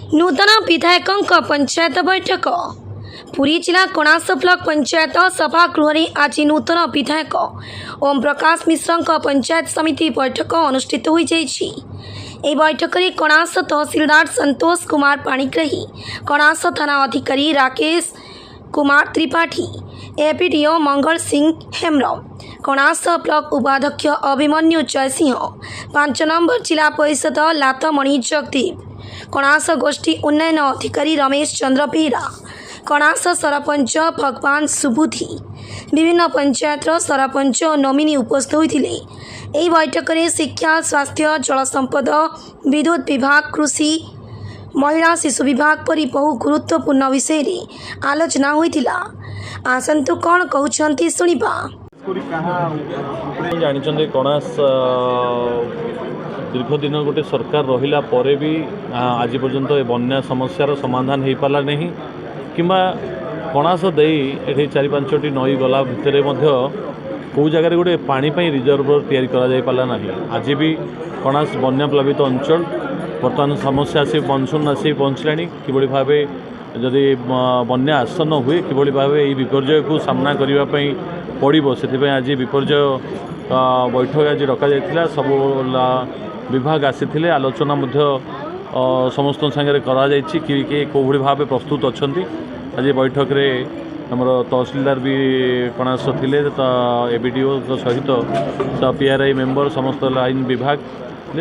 नूतन विधायकों पंचायत बैठक पुरी जिला कणास ब्लॉक पंचायत सभागृह आज नूतन विधायक ओम प्रकाश मिश्र पंचायत समिति बैठक अनुष्ठित हो बैठक में कणास तहसीलदार संतोष कुमार पाणिग्राही, कणास थाना अधिकारी राकेश कुमार त्रिपाठी, एपीडीओ मंगल सिंह हेम्रम, कणास ब्लॉक उपाध्यक्ष अभिमन्यु जयसिंह, 5 नंबर जिला परिषद लातमणि जगदीप, कणास गोष्ठी उन्नयन अधिकारी रमेश चंद्र बेहरा, कणास सरपंच भगवान सुबुद्धि, विभिन्न पंचायत सरपंच और नोमिनी उपस्थित होते। यह बैठक में शिक्षा, स्वास्थ्य, जल संपद, विद्युत विभाग, कृषि, महिला शिशु विभाग परि बहु गुरुत्वपूर्ण विषय रे आलोचना होइतिला। आसंतु कौन कहउछंती सुनिबा। जानिछंती कणास दीर्घ दिन गोटे सरकार रहिला परे भी आज पर्यंत बन्या समस्यार समाधान हो पाला नहीं किंबा कणास दे ये 4-5टी नई गला भितर कौ जगार गोटे पानी रिजर्वर तैयारी करा जाय पाला नहीं। आज भी कणास बन्या प्लावित अंचल बर्तमान समस्या आसी मनसून आसी पहुँचला कि भाव जदि बन्या आसन्न हुए कि भाव ये विपर्यय को सामना करने पड़ो से आज विपर्यय बैठक आज डका जाइथिला। सब विभाग आसी आलोचना समस्त सागर किए कौ भाव प्रस्तुत अच्छा। आज बैठक रे हमर तहसीलदार भी कणास थिले, एबीडीओ सहित पीआरआई मेंबर समस्त लाइन विभाग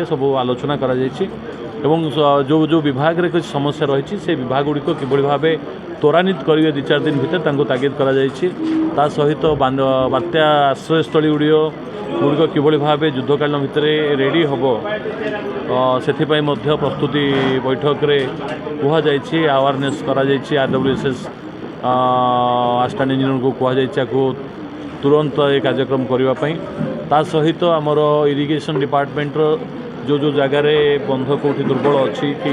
सब आलोचना करा जायछि एवं जो जो विभाग रे कुछ समस्या रही से विभाग गुड़िक किभली भाव त्वरान्वित करेंगे 2-4 दिन भीतर ताकीद करा जायछि। ता सहित बात्या आश्रयस्थली गुड़िक किभली भाव युद्धकालीन भितर रेडी हम से प्रस्तुति बैठक रे कह जायछि। अवेयरनेस करा जायछि। आरडब्ल्यूएसएस असिस्टेंट इंजीनियर को कह जायछि तुरंत ये कार्यक्रम करने। ता सहित आमर इरिगेशन डिपार्टमेंट जो जो जगार बंध कौटी दुर्बल अच्छी कि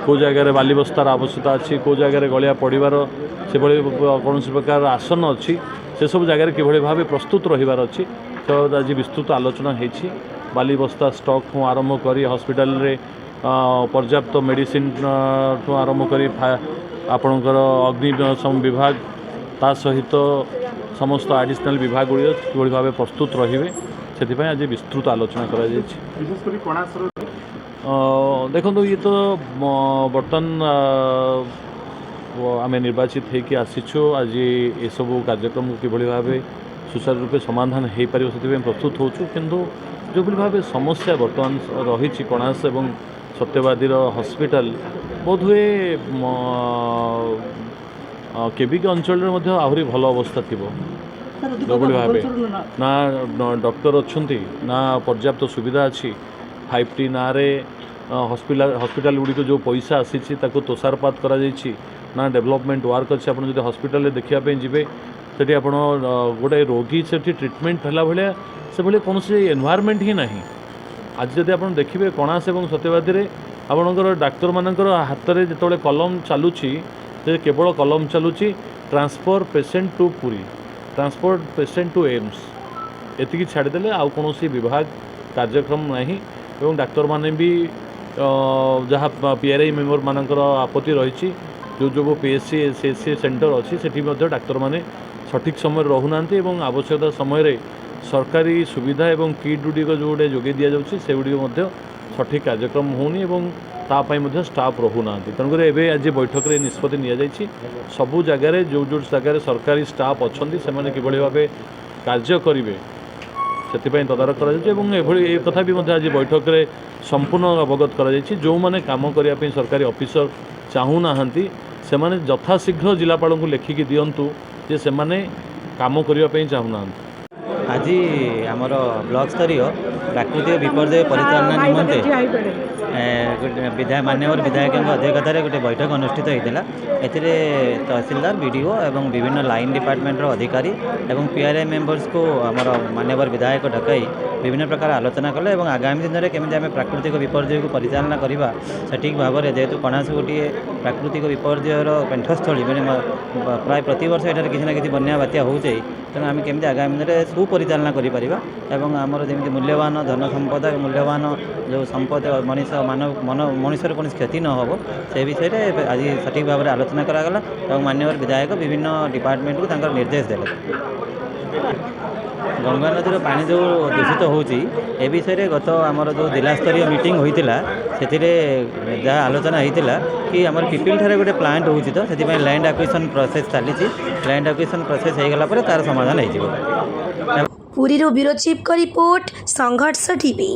कौ जगार बाली बस्तार आवश्यकता अच्छी, कौ जगार गलिया पड़ार से कौन प्रकार आसन अच्छी से सब जगार किभली भाव प्रस्तुत रहिबार अच्छी। तो आज विस्तृत आलोचना होती। बाली बस्ता स्टॉक ठूँ आरंभ कर हॉस्पिटल रे पर्याप्त मेडिसिन ठूँ आरंभ कर आपणकर अग्निशम विभाग ता सहित समस्त एडिशनल विभाग गुड़ी किभली भाव प्रस्तुत रहिबे से आज विस्तृत आलोचना करा देखो। ये तो बर्तमान आम निर्वाचित होकर आसीचु। आज ये सब कार्यक्रम किभली भाव सुचारू रूपे समाधान हो पार से प्रस्तुत होचु। किंतु जो भाव समस्या बर्तमान रही कणास एवं सत्यवादीर हॉस्पिटल बोध हुए केबिक अंचल आहरी भल अवस्था थी जो भाव ना डॉक्टर अच्छा ना पर्याप्त सुविधा अच्छी। 5T ना हॉस्पिटल गुड़िक जो पैसा आसी तोषारपात करा ना डेवलपमेंट वर्क अच्छे। आप जो हॉस्पिटल देखापी जी से आप गोटे रोगी से ट्रिटमेंट है भाया से भाई कौन एनवायरमेंट ही ना। आज जब आप देखिए कणास एवं सत्यवादी में आपणकर डाक्तर मानकर हाथ में जो कलम चलुची केवल कलम चलुची transfer patient to Puri, transport patient to AIIMS एतिकी छाड़देले आउ कौन विभाग कार्यक्रम नहीं। एवं डाक्तर माने भी जहाँ पीआरआई मेंबर मानकर आपत्ति रही जो जो पीएससी एसएससी सेंटर अच्छी से डाक्तर माने सठिक समय रहूना एवं आवश्यकता समय सरकारी सुविधा एवं किट गुड़िक जो गोटे जोगे दि जाऊँगी से गुड़िक सठिक कार्यक्रम होनी एवं तापाई स्टाफ रहूना। तेणुक आज बैठक में निष्पत्ति नि सबू जगार जो जो जगार सरकारी स्टाफ अच्छा से किभली भाव कार्य करेंगे से तदारख कर कथा भी आज बैठक में संपूर्ण अवगत कर जो मैंने काम करने सरकारी ऑफिसर चाहूना से मैंने यथाशीघ्र जिलापाल को लेखिकी दिंतु जे से मैंने काम करने चाहूना। आज आमर ब्लॉक स्तरीय प्राकृतिक विपर्यय परिचालना निमंते मान्यवर विधायक अध्यक्षतार गोटे बैठक अनुष्ठित होता। तहसीलदार बीडीओ एवं विभिन्न लाइन डिपार्टमेंट अधिकारी एवं पीआरआई मेंबर्स को आमर मान्यवर विधायक डकई विभिन्न प्रकार आलोचना कले और आगामी दिन में केमी आम प्राकृतिक विपर्यय को परिचालना करवा सठिक भाव में जेहेतु कणास गोटे प्राकृतिक विपर्ययर पेंठस्थली मैंने प्राय प्रतिवर्ष ये किसी ना कि बन्या बात्या हो तेणु आम केमी आगामी दिन में सुपरिचालना करें आमर जमी मूल्यवान धन संपद मूल्यवान जो संपद मनीष मनुष्यर कौन क्षति न हो से विषय में आज सठिक भाव में आलोचना करागला और माननीय विधायक विभिन्न डिपार्टमेंट को तांकर निर्देश देले। गंगा नदी पानी जो दूषित होची ए विषय में गत आमर जो जिला स्तरीय मीटिंग होइतिला सेतिरे जहाँ आलोचना होइतिला कि आमर पिपिल ठारे गोटे प्लांट होची तो सेति लैंड एक्विजिशन प्रोसेस चली लैंड एक्विजिशन प्रोसेस हो गला तार समाधान हो। पुरी ब्यूरो चीफ का रिपोर्ट संघर्ष टीवी।